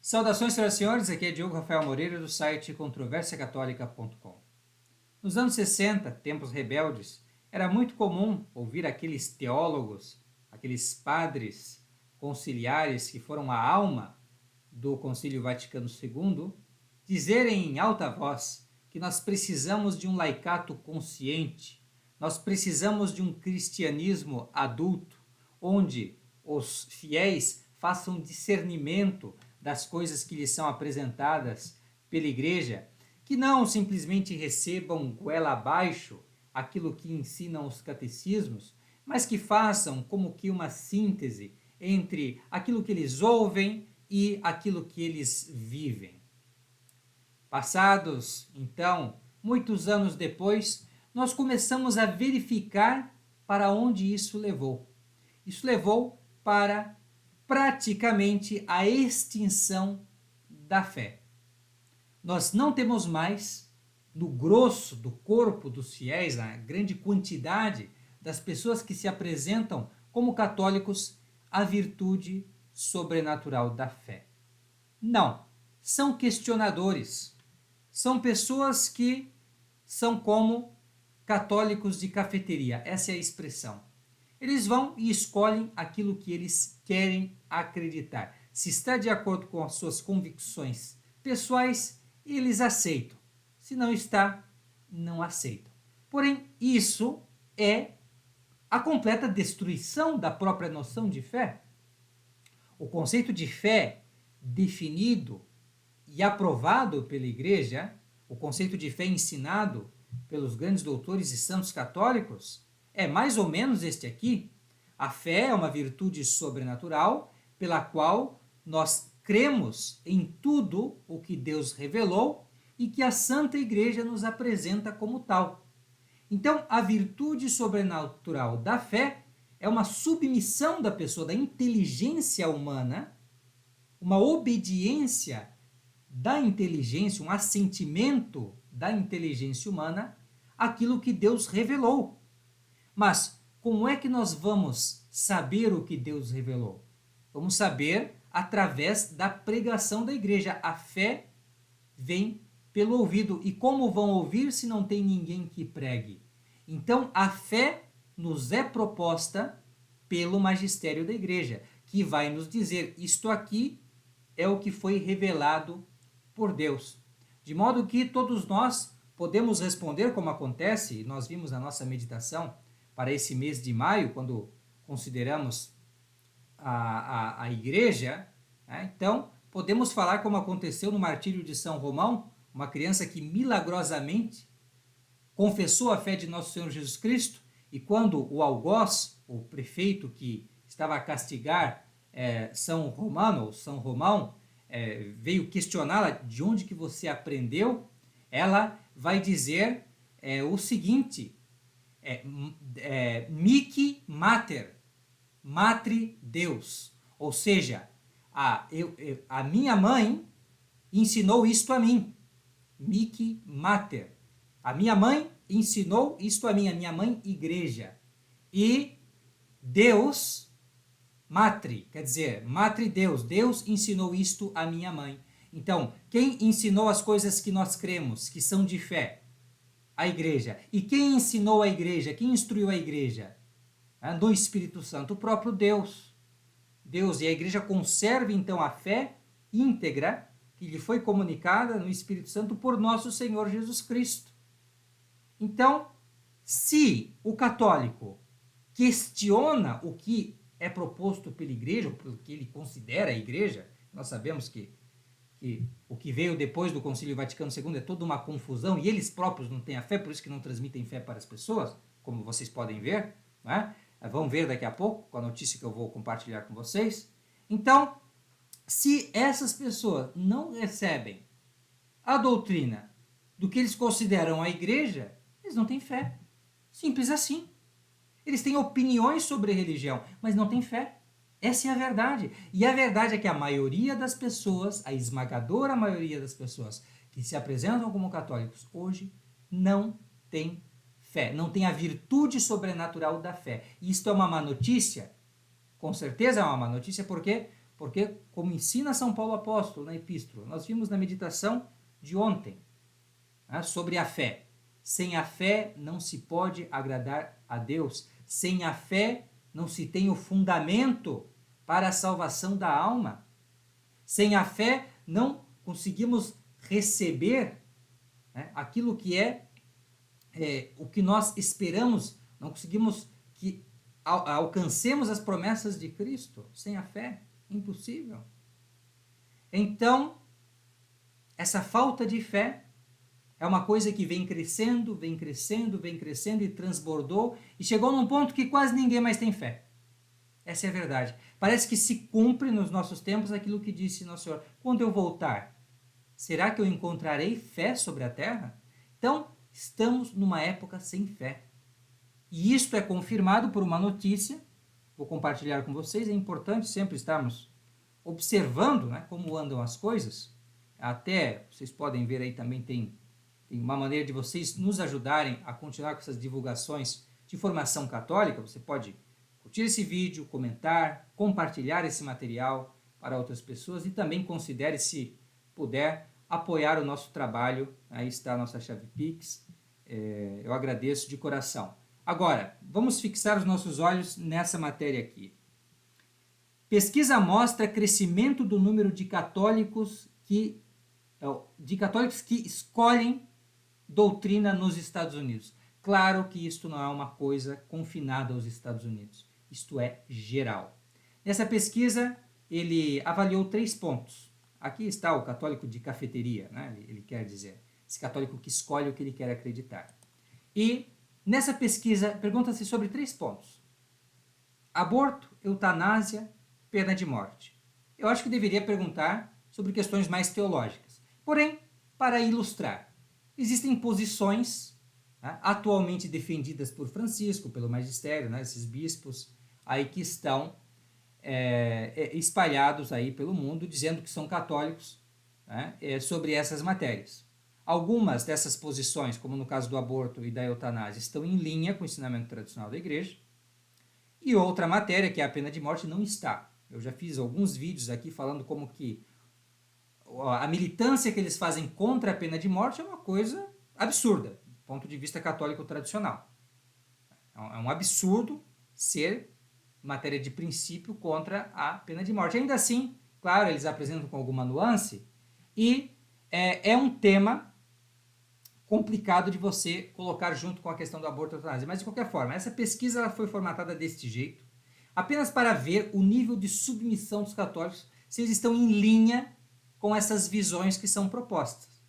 Saudações, senhoras e senhores, aqui é Diogo Rafael Moreira do site controversiacatólica.com. Nos anos 60, tempos rebeldes, era muito comum ouvir aqueles teólogos, aqueles padres conciliares que foram a alma do Concílio Vaticano II, dizerem em alta voz que nós precisamos de um laicato consciente, nós precisamos de um cristianismo adulto, onde os fiéis façam discernimento das coisas que lhes são apresentadas pela igreja, que não simplesmente recebam goela abaixo aquilo que ensinam os catecismos, mas que façam como que uma síntese entre aquilo que eles ouvem e aquilo que eles vivem. Passados, então, muitos anos depois, nós começamos a verificar para onde isso levou. Isso levou para praticamente a extinção da fé. Nós não temos mais, no grosso do corpo dos fiéis, na grande quantidade das pessoas que se apresentam como católicos, a virtude sobrenatural da fé. Não, são questionadores, são pessoas que são como católicos de cafeteria, essa é a expressão. Eles vão e escolhem aquilo que eles querem acreditar. Se está de acordo com as suas convicções pessoais, eles aceitam. Se não está, não aceitam. Porém, isso é a completa destruição da própria noção de fé. O conceito de fé definido e aprovado pela Igreja, o conceito de fé ensinado pelos grandes doutores e santos católicos, é mais ou menos este aqui. A fé é uma virtude sobrenatural pela qual nós cremos em tudo o que Deus revelou e que a Santa Igreja nos apresenta como tal. Então, a virtude sobrenatural da fé é uma submissão da pessoa, da inteligência humana, uma obediência da inteligência, um assentimento da inteligência humana àquilo que Deus revelou. Mas como é que nós vamos saber o que Deus revelou? Vamos saber através da pregação da igreja. A fé vem pelo ouvido. E como vão ouvir se não tem ninguém que pregue? Então, a fé nos é proposta pelo magistério da igreja, que vai nos dizer: isto aqui é o que foi revelado por Deus. De modo que todos nós podemos responder, como acontece, nós vimos na nossa meditação para esse mês de maio, quando consideramos a igreja, né? Então, podemos falar como aconteceu no martírio de São Romão, uma criança que milagrosamente confessou a fé de nosso Senhor Jesus Cristo, e quando o algoz, o prefeito que estava a castigar São Romão, veio questioná-la de onde que você aprendeu, ela vai dizer o seguinte: Mihi Mater, Matre Deus, ou seja, a minha mãe ensinou isto a mim, Mihi Mater, a minha mãe ensinou isto a minha mãe igreja, e Deus, Matre, quer dizer, Matre Deus, Deus ensinou isto a minha mãe. Então, quem ensinou as coisas que nós cremos, que são de fé? A igreja. E quem ensinou a igreja? Quem instruiu a igreja? Do Espírito Santo, o próprio Deus. Deus. E a igreja conserva então a fé íntegra que lhe foi comunicada no Espírito Santo por nosso Senhor Jesus Cristo. Então, se o católico questiona o que é proposto pela igreja, ou pelo que ele considera a igreja, nós sabemos que o que veio depois do Concílio Vaticano II é toda uma confusão, e eles próprios não têm a fé, por isso que não transmitem fé para as pessoas, como vocês podem ver, né? Vão ver daqui a pouco, com a notícia que eu vou compartilhar com vocês. Então, se essas pessoas não recebem a doutrina do que eles consideram a igreja, eles não têm fé. Simples assim. Eles têm opiniões sobre religião, mas não têm fé. Essa é a verdade. E a verdade é que a maioria das pessoas, a esmagadora maioria das pessoas que se apresentam como católicos hoje, não tem fé, não tem a virtude sobrenatural da fé. E isto é uma má notícia? Com certeza é uma má notícia, por quê? Porque, como ensina São Paulo Apóstolo na Epístola, nós vimos na meditação de ontem, né, sobre a fé. Sem a fé não se pode agradar a Deus. Sem a fé não se tem o fundamento para a salvação da alma. Sem a fé não conseguimos receber, né, aquilo que é o que nós esperamos, não conseguimos que alcancemos as promessas de Cristo. Sem a fé, impossível. Então, essa falta de fé é uma coisa que vem crescendo, vem crescendo, vem crescendo e transbordou e chegou num ponto que quase ninguém mais tem fé. Essa é a verdade. Parece que se cumpre nos nossos tempos aquilo que disse Nosso Senhor. Quando eu voltar, será que eu encontrarei fé sobre a terra? Então, estamos numa época sem fé. E isto é confirmado por uma notícia, vou compartilhar com vocês, é importante sempre estarmos observando, né, como andam as coisas. Até, vocês podem ver aí também tem uma maneira de vocês nos ajudarem a continuar com essas divulgações de formação católica. Você pode curtir esse vídeo, comentar, compartilhar esse material para outras pessoas e também considere, se puder, apoiar o nosso trabalho. Aí está a nossa chave Pix. Eu agradeço de coração. Agora, vamos fixar os nossos olhos nessa matéria aqui. Pesquisa mostra crescimento do número de católicos que escolhem doutrina nos Estados Unidos. Claro que isto não é uma coisa confinada aos Estados Unidos. Isto é geral. Nessa pesquisa, ele avaliou 3 pontos. Aqui está o católico de cafeteria, né? Ele quer dizer, esse católico que escolhe o que ele quer acreditar. E nessa pesquisa, pergunta-se sobre 3 pontos. Aborto, eutanásia, pena de morte. Eu acho que deveria perguntar sobre questões mais teológicas. Porém, para ilustrar, existem posições, né, atualmente defendidas por Francisco, pelo magistério, né, esses bispos aí que estão espalhados aí pelo mundo, dizendo que são católicos, né, sobre essas matérias. Algumas dessas posições, como no caso do aborto e da eutanásia, estão em linha com o ensinamento tradicional da Igreja, e outra matéria, que é a pena de morte, não está. Eu já fiz alguns vídeos aqui falando como que a militância que eles fazem contra a pena de morte é uma coisa absurda, do ponto de vista católico tradicional. É um absurdo ser matéria de princípio contra a pena de morte. Ainda assim, claro, eles apresentam com alguma nuance, e é um tema complicado de você colocar junto com a questão do aborto e eutanásia. Mas, de qualquer forma, essa pesquisa ela foi formatada deste jeito, apenas para ver o nível de submissão dos católicos, se eles estão em linha com essas visões que são propostas.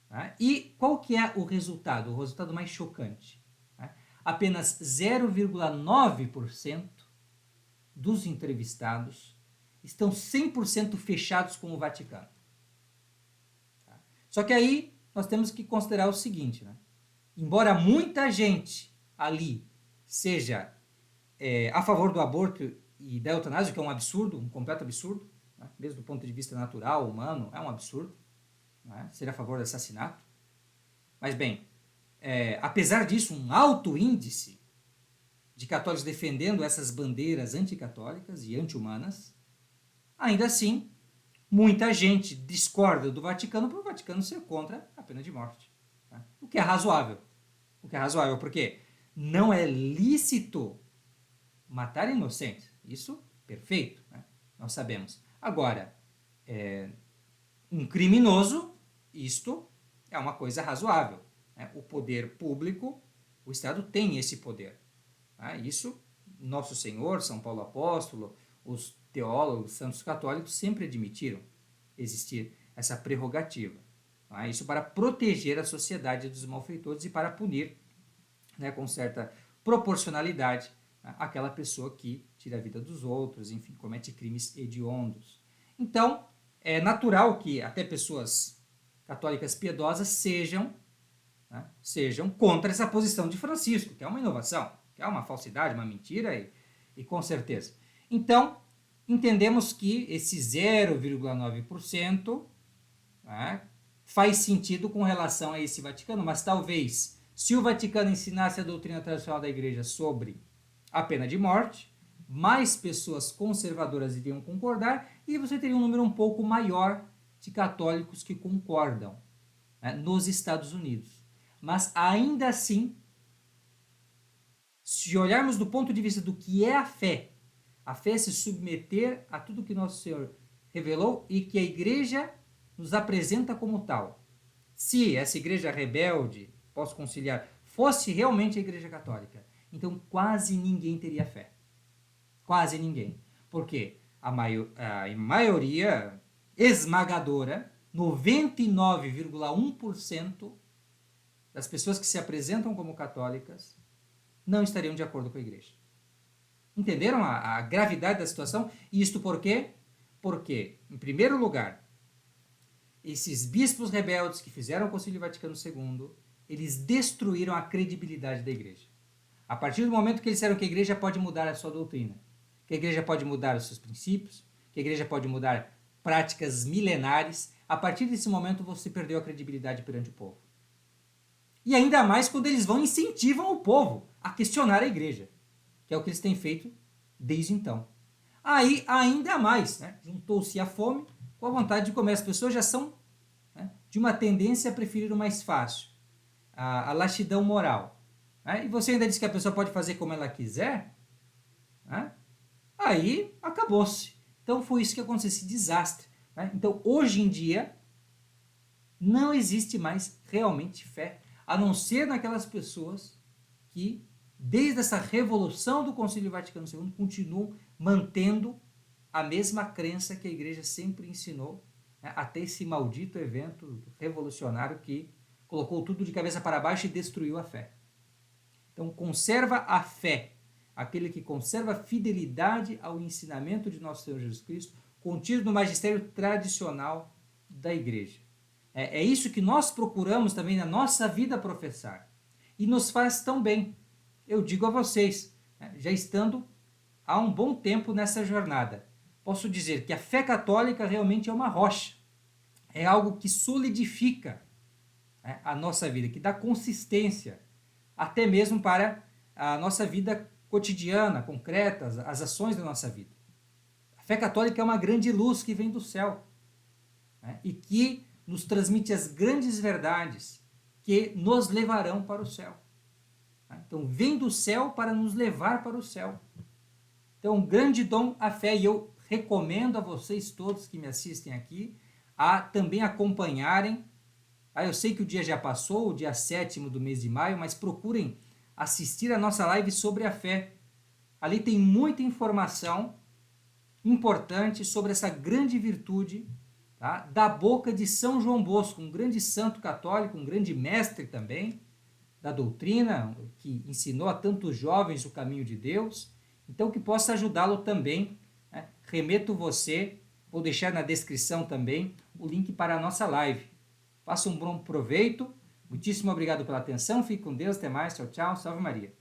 Tá? E qual que é o resultado mais chocante? Tá? Apenas 0,9% dos entrevistados estão 100% fechados com o Vaticano. Tá? Só que aí nós temos que considerar o seguinte, né? Embora muita gente ali seja a favor do aborto e da eutanásia, que é um absurdo, um completo absurdo, né? Mesmo do ponto de vista natural, humano, é um absurdo, né? Ser a favor do assassinato. Mas bem, apesar disso, um alto índice de católicos defendendo essas bandeiras anticatólicas e anti-humanas, ainda assim, muita gente discorda do Vaticano por o Vaticano ser contra a pena de morte. Tá? O que é razoável. Porque não é lícito matar inocentes. Isso, perfeito, né? Nós sabemos. Agora, um criminoso, isto é uma coisa razoável. Né? O poder público, o Estado tem esse poder. Tá? Isso, Nosso Senhor, São Paulo Apóstolo, os teólogos, santos católicos sempre admitiram existir essa prerrogativa. Tá? Isso para proteger a sociedade dos malfeitores e para punir, né, com certa proporcionalidade, aquela pessoa que tira a vida dos outros, enfim, comete crimes hediondos. Então, é natural que até pessoas católicas piedosas sejam contra essa posição de Francisco, que é uma inovação, que é uma falsidade, uma mentira, e com certeza. Então, entendemos que esse 0,9%, né, faz sentido com relação a esse Vaticano, mas talvez, se o Vaticano ensinasse a doutrina tradicional da Igreja sobre a pena de morte, mais pessoas conservadoras iriam concordar e você teria um número um pouco maior de católicos que concordam, né, nos Estados Unidos. Mas ainda assim, se olharmos do ponto de vista do que é a fé é se submeter a tudo que nosso Senhor revelou e que a igreja nos apresenta como tal. Se essa igreja rebelde, posso conciliar, fosse realmente a igreja católica, então quase ninguém teria fé. Quase ninguém. Porque a maioria esmagadora, 99,1% das pessoas que se apresentam como católicas não estariam de acordo com a igreja. Entenderam a gravidade da situação? E isto por quê? Porque, em primeiro lugar, esses bispos rebeldes que fizeram o Concílio Vaticano II, eles destruíram a credibilidade da igreja. A partir do momento que eles disseram que a igreja pode mudar a sua doutrina, que a igreja pode mudar os seus princípios, que a igreja pode mudar práticas milenares, a partir desse momento você perdeu a credibilidade perante o povo. E ainda mais quando eles vão e incentivam o povo a questionar a igreja, que é o que eles têm feito desde então. Aí, ainda mais, né, juntou-se a fome com a vontade de comer. As pessoas já são, né, de uma tendência a preferir o mais fácil, a laxidão moral. Né? E você ainda diz que a pessoa pode fazer como ela quiser, né? Aí acabou-se. Então foi isso que aconteceu, esse desastre. Né? Então hoje em dia não existe mais realmente fé, a não ser naquelas pessoas que, desde essa revolução do Concílio Vaticano II, continuam mantendo a mesma crença que a igreja sempre ensinou, né, até esse maldito evento revolucionário que colocou tudo de cabeça para baixo e destruiu a fé. Então conserva a fé, aquele que conserva a fidelidade ao ensinamento de nosso Senhor Jesus Cristo, contido no magistério tradicional da igreja. É isso que nós procuramos também na nossa vida professar. E nos faz tão bem. Eu digo a vocês, já estando há um bom tempo nessa jornada, posso dizer que a fé católica realmente é uma rocha. É algo que solidifica, né, a nossa vida, que dá consistência, até mesmo para a nossa vida cotidiana, concreta, as ações da nossa vida. A fé católica é uma grande luz que vem do céu, né, e que nos transmite as grandes verdades que nos levarão para o céu. Então, vem do céu para nos levar para o céu. Então, um grande dom a fé, e eu recomendo a vocês todos que me assistem aqui a também acompanharem. Eu sei que o dia já passou, o dia 7º do mês de maio, mas procurem assistir a nossa live sobre a fé. Ali tem muita informação importante sobre essa grande virtude, tá, da boca de São João Bosco, um grande santo católico, um grande mestre também da doutrina, que ensinou a tantos jovens o caminho de Deus, então que possa ajudá-lo também. Né? Remeto você, vou deixar na descrição também o link para a nossa live. Faça um bom proveito, muitíssimo obrigado pela atenção, fique com Deus, até mais, tchau, tchau, salve Maria.